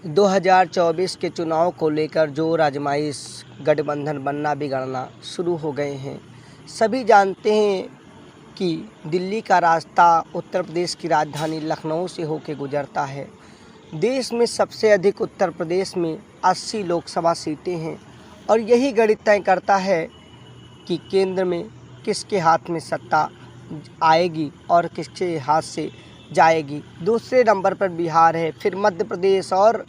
2024 के चुनाव को लेकर जोर आजमाइश, गठबंधन बनना बिगड़ना शुरू हो गए हैं। सभी जानते हैं कि दिल्ली का रास्ता उत्तर प्रदेश की राजधानी लखनऊ से होकर गुजरता है। देश में सबसे अधिक उत्तर प्रदेश में 80 लोकसभा सीटें हैं और यही गणित तय करता है कि केंद्र में किसके हाथ में सत्ता आएगी और किसके हाथ से जाएगी। दूसरे नंबर पर बिहार है, फिर मध्य प्रदेश और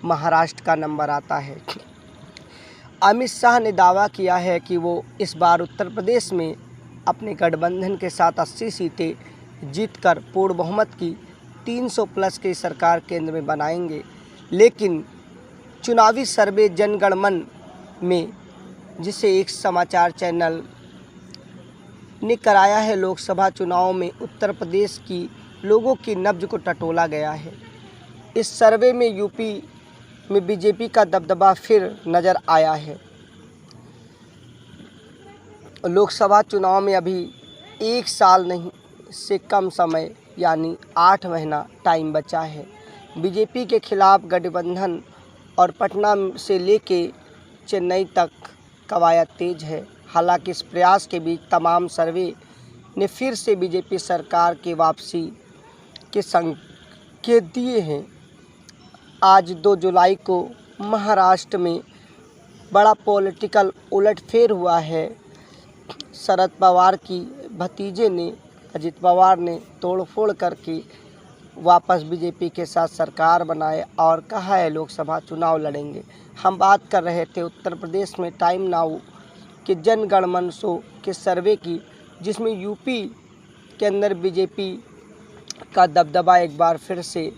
महाराष्ट्र का नंबर आता है। अमित शाह ने दावा किया है कि वो इस बार उत्तर प्रदेश में अपने गठबंधन के साथ 80 सीटें जीतकर पूर्ण बहुमत की 300 प्लस की सरकार केंद्र में बनाएंगे। लेकिन चुनावी सर्वे जनगणमन में, जिसे एक समाचार चैनल ने कराया है, लोकसभा चुनाव में उत्तर प्रदेश की लोगों की नब्ज को टटोला गया है। इस सर्वे में यूपी में बीजेपी का दबदबा फिर नज़र आया है। लोकसभा चुनाव में अभी 1 साल नहीं से कम समय यानी 8 महीना टाइम बचा है। बीजेपी के खिलाफ गठबंधन और पटना से लेके चेन्नई तक कवायद तेज है। हालांकि इस प्रयास के बीच तमाम सर्वे ने फिर से बीजेपी सरकार के वापसी के संकेत दिए हैं। आज 2 जुलाई को महाराष्ट्र में बड़ा पॉलिटिकल उलटफेर हुआ है। शरद पवार की भतीजे ने, अजित पवार ने तोड़फोड़ करके वापस बीजेपी के साथ सरकार बनाए और कहा है लोकसभा चुनाव लड़ेंगे। हम बात कर रहे थे उत्तर प्रदेश में टाइम नाउ के जनगणमन शो के सर्वे की, जिसमें यूपी के अंदर बीजेपी का दबदबा एक बार फिर से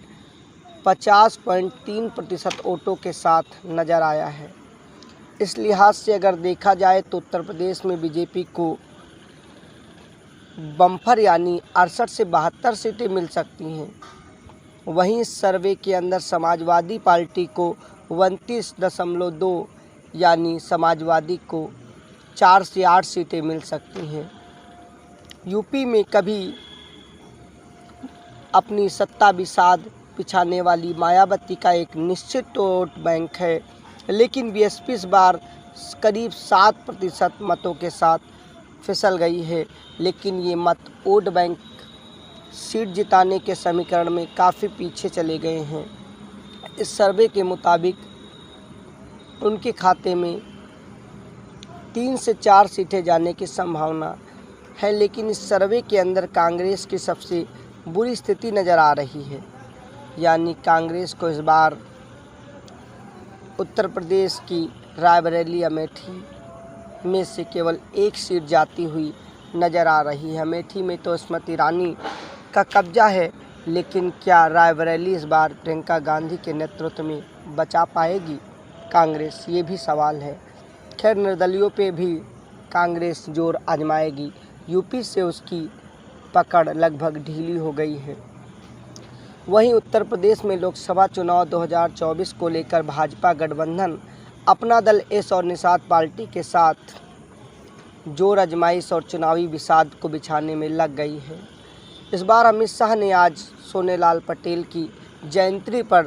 50.3% वोटों के साथ नज़र आया है। इस लिहाज से अगर देखा जाए तो उत्तर प्रदेश में बीजेपी को बम्पर यानी 68 से 72 सीटें मिल सकती हैं। वहीं इस सर्वे के अंदर समाजवादी पार्टी को 29.2 यानी समाजवादी को 4 से 8 सीटें मिल सकती हैं। यूपी में कभी अपनी सत्ता बिसात बिछाने वाली मायावती का एक निश्चित वोट बैंक है, लेकिन बीएसपी इस बार करीब 7% मतों के साथ फिसल गई है। लेकिन ये मत वोट बैंक सीट जिताने के समीकरण में काफ़ी पीछे चले गए हैं। इस सर्वे के मुताबिक उनके खाते में 3 से 4 सीटें जाने की संभावना है। लेकिन इस सर्वे के अंदर कांग्रेस की सबसे बुरी स्थिति नज़र आ रही है, यानी कांग्रेस को इस बार उत्तर प्रदेश की रायबरेली अमेठी में से केवल 1 सीट जाती हुई नज़र आ रही है। अमेठी में तो स्मृति ईरानी का कब्जा है, लेकिन क्या रायबरेली इस बार प्रियंका गांधी के नेतृत्व में बचा पाएगी कांग्रेस, ये भी सवाल है। खैर, निर्दलियों पे भी कांग्रेस जोर आजमाएगी। यूपी से उसकी पकड़ लगभग ढीली हो गई है। वहीं उत्तर प्रदेश में लोकसभा चुनाव 2024 को लेकर भाजपा गठबंधन अपना दल एस और निषाद पार्टी के साथ जोर आजमाइश और चुनावी विषाद को बिछाने में लग गई है। इस बार अमित शाह ने आज सोनेलाल पटेल की जयंती पर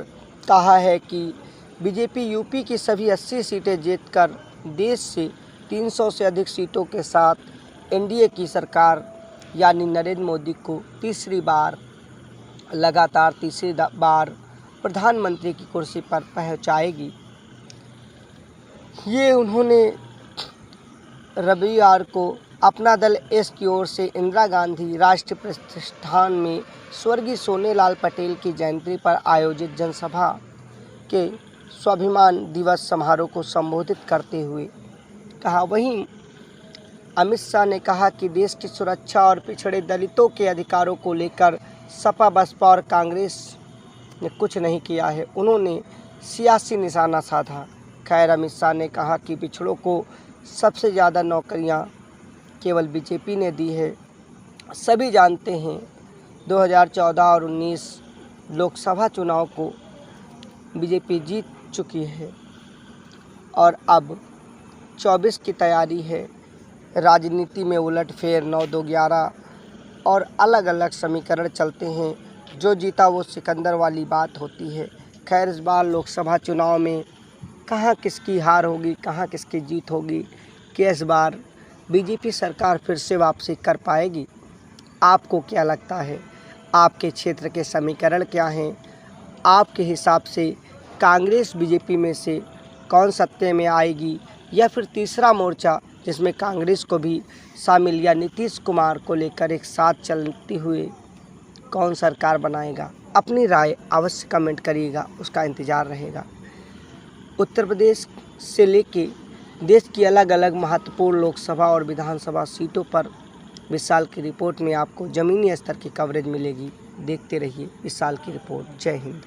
कहा है कि बीजेपी यूपी की सभी 80 सीटें जीतकर देश से 300 से अधिक सीटों के साथ एनडीए की सरकार यानी नरेंद्र मोदी को तीसरी बार प्रधानमंत्री की कुर्सी पर पहुंचाएगी। ये उन्होंने रविवार को अपना दल एस की ओर से इंदिरा गांधी राष्ट्रीय प्रतिष्ठान में स्वर्गीय सोनेलाल पटेल की जयंती पर आयोजित जनसभा के स्वाभिमान दिवस समारोह को संबोधित करते हुए कहा। वहीं अमित शाह ने कहा कि देश की सुरक्षा और पिछड़े दलितों के अधिकारों को लेकर सपा, बसपा और कांग्रेस ने कुछ नहीं किया है, उन्होंने सियासी निशाना साधा। खैर, अमित शाह ने कहा कि पिछड़ों को सबसे ज़्यादा नौकरियां केवल बीजेपी ने दी है। सभी जानते हैं 2014 और 19 लोकसभा चुनाव को बीजेपी जीत चुकी है और अब 24 की तैयारी है। राजनीति में उलटफेर 9-2-11 और अलग अलग समीकरण चलते हैं। जो जीता वो सिकंदर वाली बात होती है। खैर इस बार लोकसभा चुनाव में कहाँ किसकी हार होगी, कहाँ किसकी जीत होगी, कि इस बार बीजेपी सरकार फिर से वापसी कर पाएगी? आपको क्या लगता है? आपके क्षेत्र के समीकरण क्या हैं? आपके हिसाब से कांग्रेस बीजेपी में से कौन सत्ते में आएगी, या फिर तीसरा मोर्चा जिसमें कांग्रेस को भी शामिल या नीतीश कुमार को लेकर एक साथ चलते हुए कौन सरकार बनाएगा? अपनी राय अवश्य कमेंट करिएगा, उसका इंतज़ार रहेगा। उत्तर प्रदेश से लेके देश की अलग अलग महत्वपूर्ण लोकसभा और विधानसभा सीटों पर विशाल की रिपोर्ट में आपको ज़मीनी स्तर की कवरेज मिलेगी। देखते रहिए विशाल की रिपोर्ट। जय हिंद।